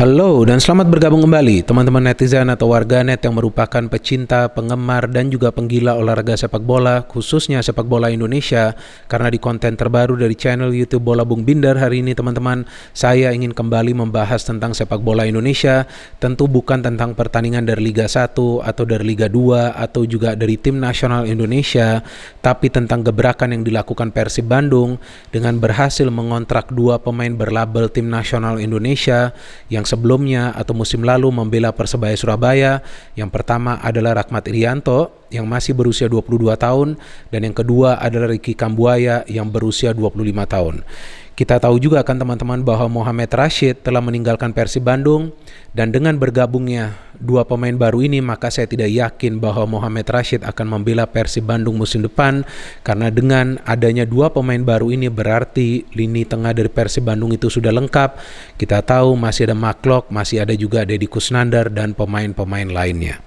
Halo dan selamat bergabung kembali teman-teman netizen atau warganet yang merupakan pecinta, penggemar, dan juga penggila olahraga sepak bola, khususnya sepak bola Indonesia. Karena di konten terbaru dari channel YouTube Bola Bung Binder hari ini teman-teman, saya ingin kembali membahas tentang sepak bola Indonesia. Tentu bukan tentang pertandingan dari Liga 1 atau dari Liga 2 atau juga dari tim nasional Indonesia, tapi tentang gebrakan yang dilakukan Persib Bandung dengan berhasil mengontrak dua pemain berlabel tim nasional Indonesia yang sebelumnya atau musim lalu membela Persebaya Surabaya. Yang pertama adalah Rahmat Irianto yang masih berusia 22 tahun dan yang kedua adalah Ricky Kambuaya yang berusia 25 tahun. Kita tahu juga kan teman-teman bahwa Mohamed Rashid telah meninggalkan Persib Bandung, dan dengan bergabungnya dua pemain baru ini maka saya tidak yakin bahwa Mohamed Rashid akan membela Persib Bandung musim depan, karena dengan adanya dua pemain baru ini berarti lini tengah dari Persib Bandung itu sudah lengkap. Kita tahu masih ada Maklok, masih ada juga Deddy Kusnandar dan pemain-pemain lainnya.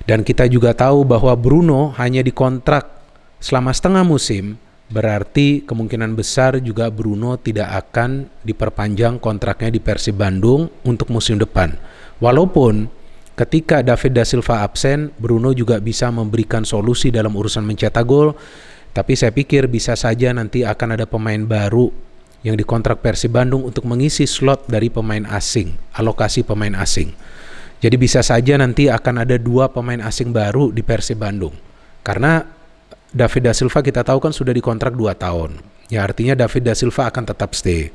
Dan kita juga tahu bahwa Bruno hanya dikontrak selama setengah musim, berarti kemungkinan besar juga Bruno tidak akan diperpanjang kontraknya di Persib Bandung untuk musim depan. Walaupun ketika David da Silva absen, Bruno juga bisa memberikan solusi dalam urusan mencetak gol, tapi saya pikir bisa saja nanti akan ada pemain baru yang dikontrak Persib Bandung untuk mengisi slot dari pemain asing, alokasi pemain asing. Jadi bisa saja nanti akan ada dua pemain asing baru di Persib Bandung. Karena David da Silva kita tahu kan sudah dikontrak 2 tahun. Ya artinya David da Silva akan tetap stay.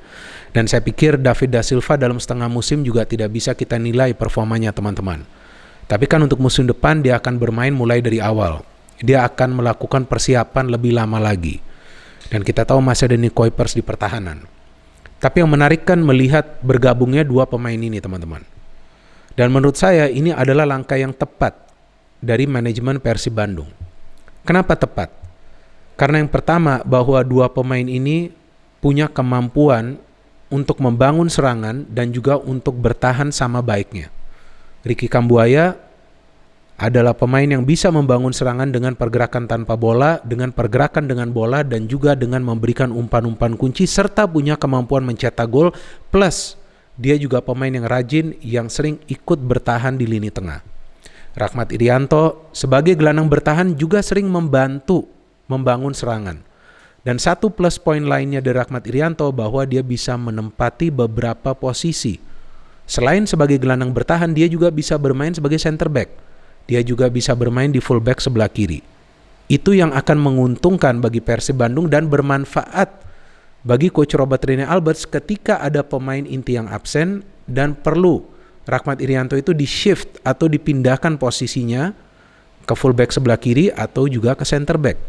Dan saya pikir David da Silva dalam setengah musim juga tidak bisa kita nilai performanya teman-teman. Tapi kan untuk musim depan dia akan bermain mulai dari awal. Dia akan melakukan persiapan lebih lama lagi. Dan kita tahu masih ada Nick Kuipers di pertahanan. Tapi yang menarik kan melihat bergabungnya dua pemain ini teman-teman. Dan menurut saya ini adalah langkah yang tepat dari manajemen Persib Bandung. Kenapa tepat? Karena yang pertama bahwa dua pemain ini punya kemampuan untuk membangun serangan dan juga untuk bertahan sama baiknya. Ricky Kambuaya adalah pemain yang bisa membangun serangan dengan pergerakan tanpa bola, dengan pergerakan dengan bola, dan juga dengan memberikan umpan-umpan kunci serta punya kemampuan mencetak gol, plus dia juga pemain yang rajin yang sering ikut bertahan di lini tengah. Rahmat Irianto sebagai gelandang bertahan juga sering membantu membangun serangan. Dan satu plus poin lainnya dari Rahmat Irianto bahwa dia bisa menempati beberapa posisi. Selain sebagai gelandang bertahan, dia juga bisa bermain sebagai center back. Dia juga bisa bermain di full back sebelah kiri. Itu yang akan menguntungkan bagi Persib Bandung dan bermanfaat bagi Coach Robert Rene Alberts ketika ada pemain inti yang absen dan perlu Rahmat Irianto itu di-shift atau dipindahkan posisinya ke fullback sebelah kiri atau juga ke center back.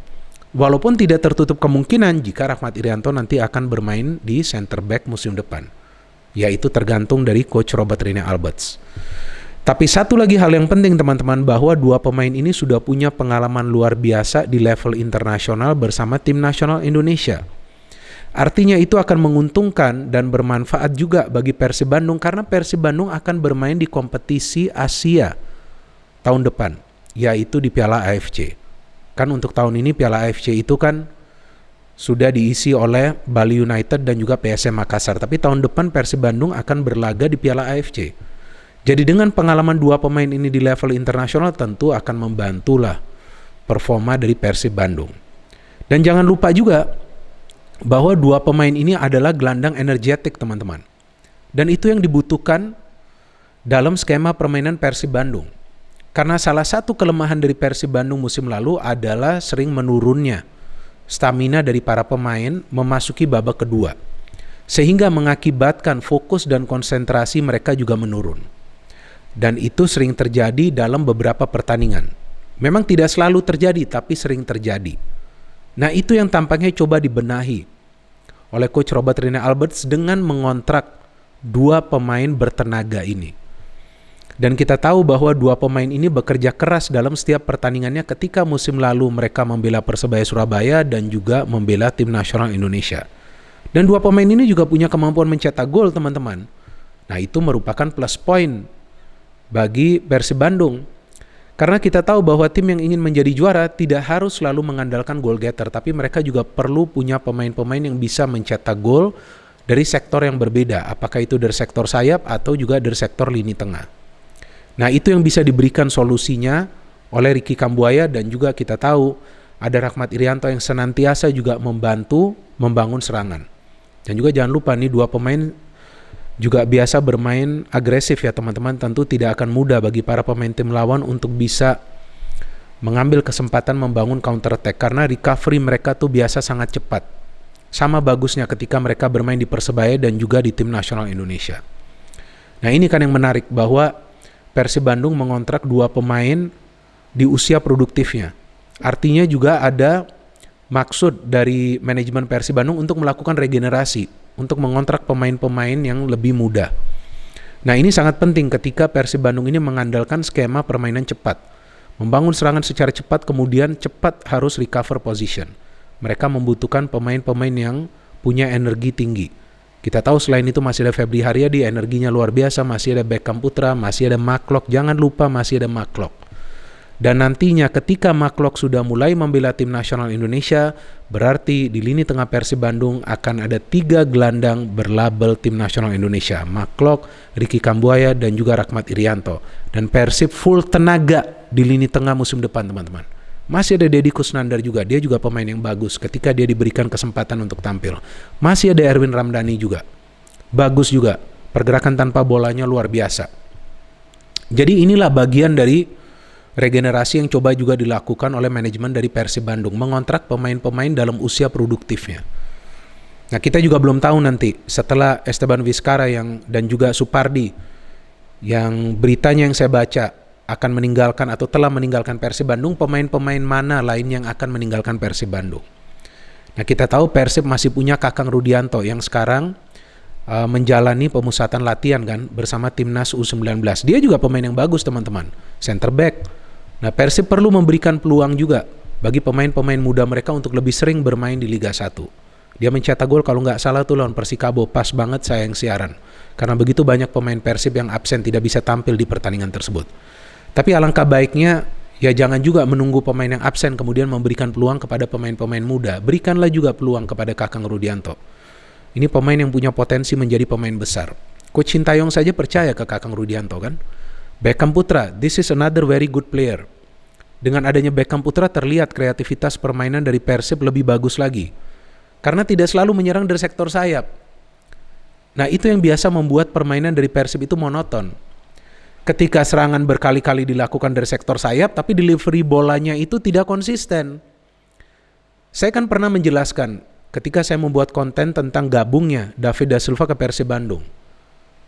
Walaupun tidak tertutup kemungkinan jika Rahmat Irianto nanti akan bermain di center back musim depan. Yaitu tergantung dari Coach Robert Rene Alberts. Tapi satu lagi hal yang penting teman-teman, bahwa dua pemain ini sudah punya pengalaman luar biasa di level internasional bersama tim nasional Indonesia. Artinya itu akan menguntungkan dan bermanfaat juga bagi Persib Bandung karena Persib Bandung akan bermain di kompetisi Asia tahun depan, yaitu di Piala AFC. Kan untuk tahun ini Piala AFC itu kan sudah diisi oleh Bali United dan juga PSM Makassar, tapi tahun depan Persib Bandung akan berlaga di Piala AFC. Jadi dengan pengalaman dua pemain ini di level internasional tentu akan membantulah performa dari Persib Bandung. Dan jangan lupa juga bahwa dua pemain ini adalah gelandang energetik teman-teman. Dan itu yang dibutuhkan dalam skema permainan Persib Bandung. Karena salah satu kelemahan dari Persib Bandung musim lalu adalah sering menurunnya stamina dari para pemain memasuki babak kedua. Sehingga mengakibatkan fokus dan konsentrasi mereka juga menurun. Dan itu sering terjadi dalam beberapa pertandingan. Memang tidak selalu terjadi, tapi sering terjadi. Nah itu yang tampaknya coba dibenahi oleh Coach Robert Rene Alberts dengan mengontrak dua pemain bertenaga ini. Dan kita tahu bahwa dua pemain ini bekerja keras dalam setiap pertandingannya ketika musim lalu mereka membela Persebaya Surabaya dan juga membela tim nasional Indonesia. Dan dua pemain ini juga punya kemampuan mencetak gol teman-teman. Nah itu merupakan plus point bagi Persib Bandung. Karena kita tahu bahwa tim yang ingin menjadi juara tidak harus selalu mengandalkan goal getter, tapi mereka juga perlu punya pemain-pemain yang bisa mencetak gol dari sektor yang berbeda, apakah itu dari sektor sayap atau juga dari sektor lini tengah. Nah, itu yang bisa diberikan solusinya oleh Ricky Kambuaya, dan juga kita tahu ada Rahmat Irianto yang senantiasa juga membantu membangun serangan. Dan juga jangan lupa nih, dua pemain juga biasa bermain agresif ya teman-teman. Tentu tidak akan mudah bagi para pemain tim lawan untuk bisa mengambil kesempatan membangun counter attack, karena recovery mereka tuh biasa sangat cepat. Sama bagusnya ketika mereka bermain di Persebaya dan juga di tim nasional Indonesia. Nah, ini kan yang menarik, bahwa Persib Bandung mengontrak dua pemain di usia produktifnya. Artinya juga ada maksud dari manajemen Persib Bandung untuk melakukan regenerasi, untuk mengontrak pemain-pemain yang lebih muda. Nah, ini sangat penting ketika Persib Bandung ini mengandalkan skema permainan cepat. Membangun serangan secara cepat, kemudian cepat harus recover position. Mereka membutuhkan pemain-pemain yang punya energi tinggi. Kita tahu selain itu masih ada Febri Haryadi, energinya luar biasa, masih ada Beckham Putra, masih ada Maklok, jangan lupa masih ada Maklok. Dan nantinya ketika Maklok sudah mulai membela tim nasional Indonesia, berarti di lini tengah Persib Bandung akan ada 3 gelandang berlabel tim nasional Indonesia. Maklok, Ricky Kambuaya, dan juga Rahmat Irianto. Dan Persib full tenaga di lini tengah musim depan, teman-teman. Masih ada Deddy Kusnandar juga, dia juga pemain yang bagus ketika dia diberikan kesempatan untuk tampil. Masih ada Erwin Ramdhani juga, bagus juga, pergerakan tanpa bolanya luar biasa. Jadi inilah bagian dari regenerasi yang coba juga dilakukan oleh manajemen dari Persib Bandung, mengontrak pemain-pemain dalam usia produktifnya. Nah, kita juga belum tahu nanti setelah Esteban Vizcara dan juga Supardi, yang beritanya yang saya baca akan meninggalkan atau telah meninggalkan Persib Bandung, pemain-pemain mana lain yang akan meninggalkan Persib Bandung. Nah, kita tahu Persib masih punya Kakang Rudianto yang sekarang menjalani pemusatan latihan kan bersama timnas U19. Dia juga pemain yang bagus, teman-teman, center back. Nah, Persib perlu memberikan peluang juga bagi pemain-pemain muda mereka untuk lebih sering bermain di Liga 1. Dia mencetak gol kalau nggak salah tuh lawan Persikabo, pas banget saya yang siaran. Karena begitu banyak pemain Persib yang absen, tidak bisa tampil di pertandingan tersebut. Tapi alangkah baiknya ya jangan juga menunggu pemain yang absen kemudian memberikan peluang kepada pemain-pemain muda. Berikanlah juga peluang kepada Kakang Rudianto. Ini pemain yang punya potensi menjadi pemain besar. Coach Sintayong saja percaya ke Kakang Rudianto kan. Beckham Putra, this is another very good player. Dengan adanya Beckham Putra terlihat kreativitas permainan dari Persib lebih bagus lagi. Karena tidak selalu menyerang dari sektor sayap. Nah, itu yang biasa membuat permainan dari Persib itu monoton. Ketika serangan berkali-kali dilakukan dari sektor sayap, tapi delivery bolanya itu tidak konsisten. Saya kan pernah menjelaskan ketika saya membuat konten tentang gabungnya David da Silva ke Persib Bandung,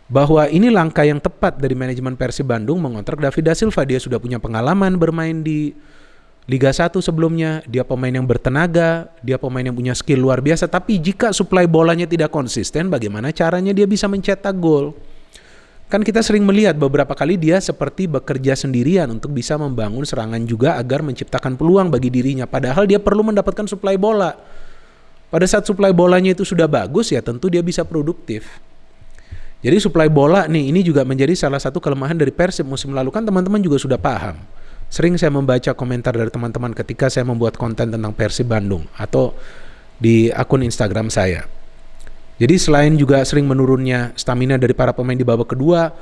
bahwa ini langkah yang tepat dari manajemen Persib Bandung mengontrak David da Silva. Dia sudah punya pengalaman bermain di Liga 1 sebelumnya, dia pemain yang bertenaga, dia pemain yang punya skill luar biasa, tapi jika suplai bolanya tidak konsisten, bagaimana caranya dia bisa mencetak gol? Kan kita sering melihat beberapa kali dia seperti bekerja sendirian untuk bisa membangun serangan juga agar menciptakan peluang bagi dirinya. Padahal dia perlu mendapatkan suplai bola. Pada saat suplai bolanya itu sudah bagus ya tentu dia bisa produktif. Jadi suplai bola nih ini juga menjadi salah satu kelemahan dari Persib musim lalu, kan teman-teman juga sudah paham. Sering saya membaca komentar dari teman-teman ketika saya membuat konten tentang Persib Bandung atau di akun Instagram saya. Jadi selain juga sering menurunnya stamina dari para pemain di babak kedua,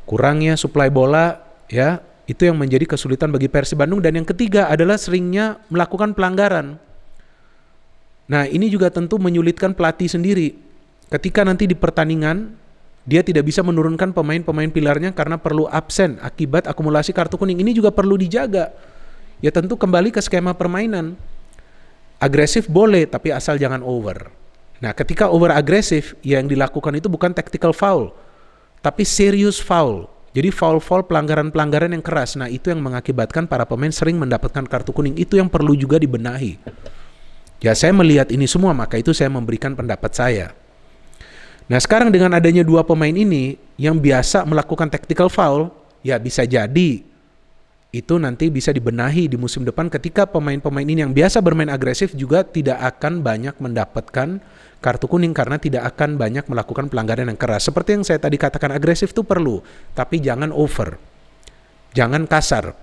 kurangnya suplai bola, ya itu yang menjadi kesulitan bagi Persib Bandung. Dan yang ketiga adalah seringnya melakukan pelanggaran. Nah, ini juga tentu menyulitkan pelatih sendiri. Ketika nanti di pertandingan, dia tidak bisa menurunkan pemain-pemain pilarnya karena perlu absen akibat akumulasi kartu kuning. Ini juga perlu dijaga. Ya tentu kembali ke skema permainan. Agresif boleh, tapi asal jangan over. Nah, ketika over agresif, yang dilakukan itu bukan tactical foul, tapi serious foul. Jadi foul-foul, pelanggaran-pelanggaran yang keras. Nah, itu yang mengakibatkan para pemain sering mendapatkan kartu kuning. Itu yang perlu juga dibenahi. Ya, saya melihat ini semua, maka itu saya memberikan pendapat saya. Nah, sekarang dengan adanya dua pemain ini yang biasa melakukan tactical foul, ya bisa jadi itu nanti bisa dibenahi di musim depan ketika pemain-pemain ini yang biasa bermain agresif juga tidak akan banyak mendapatkan kartu kuning karena tidak akan banyak melakukan pelanggaran yang keras. Seperti yang saya tadi katakan, agresif itu perlu, tapi jangan over, jangan kasar.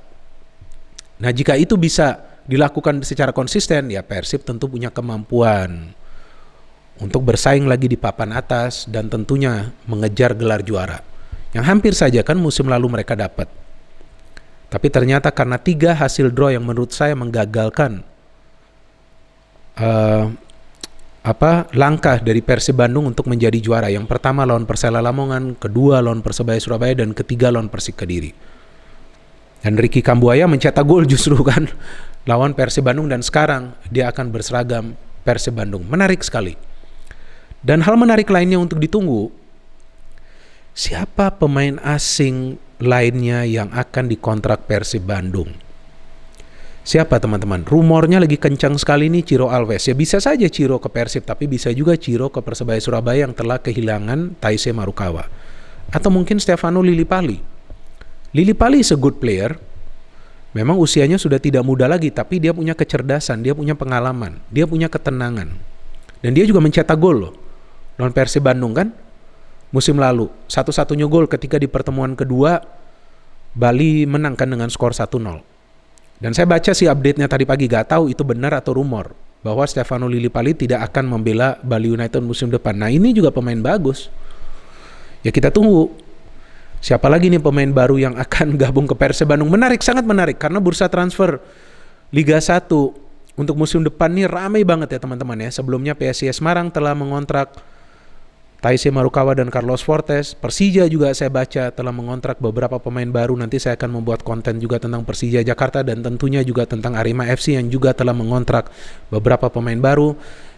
Nah, jika itu bisa dilakukan secara konsisten, ya Persib tentu punya kemampuan untuk bersaing lagi di papan atas dan tentunya mengejar gelar juara. Yang hampir saja kan musim lalu mereka dapat. Tapi ternyata karena 3 hasil draw yang menurut saya menggagalkan langkah dari Persib Bandung untuk menjadi juara. Yang pertama lawan Persela Lamongan, kedua lawan Persebaya Surabaya, dan ketiga lawan Persik Kediri. Dan Ricky Kambuaya mencetak gol justru kan lawan Persib Bandung, dan sekarang dia akan berseragam Persib Bandung. Menarik sekali. Dan hal menarik lainnya untuk ditunggu, siapa pemain asing lainnya yang akan dikontrak Persib Bandung? Siapa teman-teman? Rumornya lagi kencang sekali nih Ciro Alves. Ya bisa saja Ciro ke Persib, tapi bisa juga Ciro ke Persebaya Surabaya yang telah kehilangan Taisei Marukawa. Atau mungkin Stefano Lillipali. Lillipali is a good player. Memang usianya sudah tidak muda lagi, tapi dia punya kecerdasan, dia punya pengalaman, dia punya ketenangan. Dan dia juga mencetak gol loh. Lawan Persib Bandung kan? Musim lalu. Satu-satunya gol ketika di pertemuan kedua, Bali menangkan dengan skor 1-0. Dan saya baca sih update-nya tadi pagi, gak tahu itu benar atau rumor, bahwa Stefano Lillipali tidak akan membela Bali United musim depan. Nah ini juga pemain bagus. Ya kita tunggu. Siapa lagi nih pemain baru yang akan gabung ke Persib Bandung? Menarik, sangat menarik. Karena bursa transfer Liga 1 untuk musim depan nih ramai banget ya teman-teman ya. Sebelumnya PSIS Semarang telah mengontrak Taisei Marukawa dan Carlos Fortes. Persija juga saya baca telah mengontrak beberapa pemain baru. Nanti saya akan membuat konten juga tentang Persija Jakarta dan tentunya juga tentang Arema FC yang juga telah mengontrak beberapa pemain baru.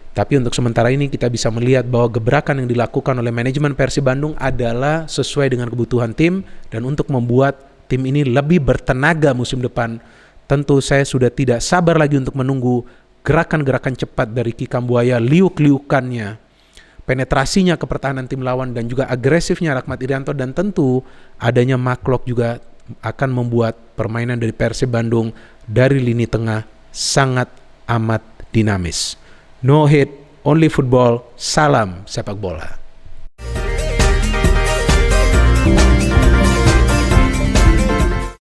Tapi untuk sementara ini kita bisa melihat bahwa gebrakan yang dilakukan oleh manajemen Persib Bandung adalah sesuai dengan kebutuhan tim, dan untuk membuat tim ini lebih bertenaga musim depan. Tentu saya sudah tidak sabar lagi untuk menunggu gerakan-gerakan cepat dari Ricky Kambuaya, liuk-liukannya, penetrasinya ke pertahanan tim lawan, dan juga agresifnya Rahmat Irianto, dan tentu adanya Mark Klok juga akan membuat permainan dari Persib Bandung dari lini tengah sangat amat dinamis. No hate, only football. Salam sepak bola.